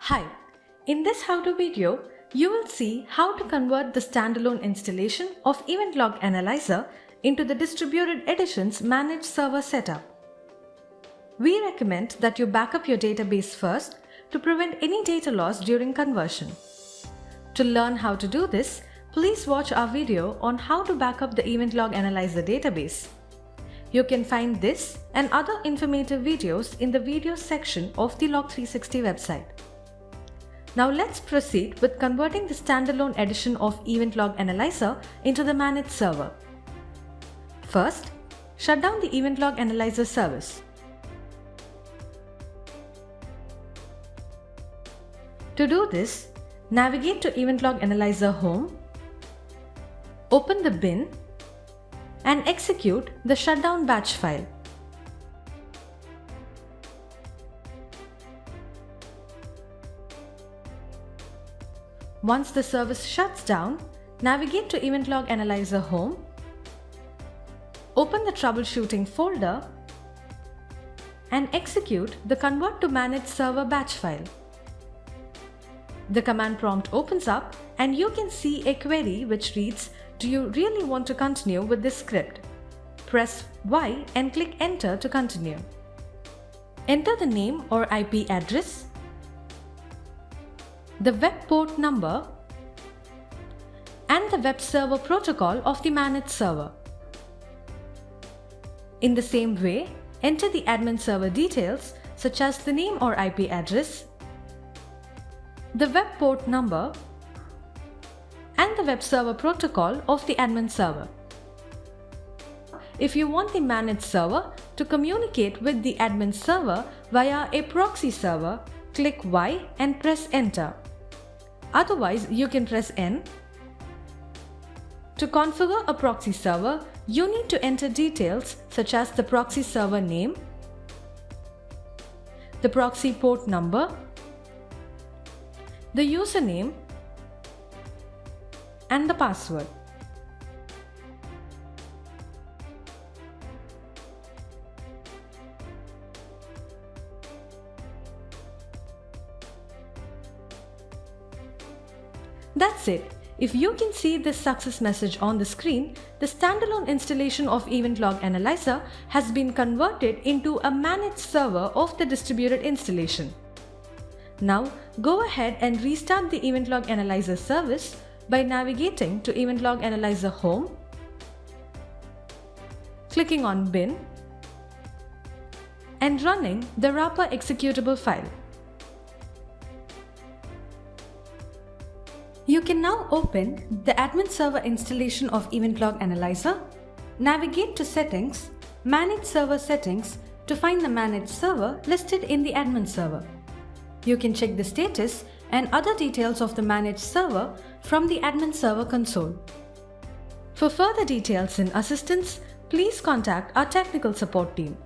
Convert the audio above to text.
Hi, in this how-to video, you will see how to convert the standalone installation of EventLog Analyzer into the distributed edition's managed server setup. We recommend that you back up your database first to prevent any data loss during conversion. To learn how to do this, please watch our video on how to back up the EventLog Analyzer database. You can find this and other informative videos in the videos section of the Log360 website. Now let's proceed with converting the standalone edition of EventLog Analyzer into the managed server. First, shut down the EventLog Analyzer service. To do this, navigate to EventLog Analyzer Home, open the bin, and execute the shutdown batch file. Once the service shuts down, navigate to EventLog Analyzer Home, open the troubleshooting folder, and execute the convert to managed server batch file. The command prompt opens up and you can see a query which reads, "Do you really want to continue with this script?" Press Y and click Enter to continue. Enter the name or IP address, the web port number, and the web server protocol of the managed server. In the same way, enter the admin server details such as the name or IP address, the web port number, and the web server protocol of the admin server. If you want the managed server to communicate with the admin server via a proxy server, click Y and press Enter. Otherwise, you can press N. To configure a proxy server, you need to enter details such as the proxy server name, the proxy port number, the username, and the password. That's it. If you can see this success message on the screen, the standalone installation of EventLog Analyzer has been converted into a managed server of the distributed installation. Now, go ahead and restart the EventLog Analyzer service by navigating to EventLog Analyzer Home, clicking on Bin, and running the wrapper executable file. You can now open the admin server installation of EventLog Analyzer, navigate to Settings, Manage Server Settings to find the managed server listed in the admin server. You can check the status and other details of the managed server from the admin server console. For further details and assistance, please contact our technical support team.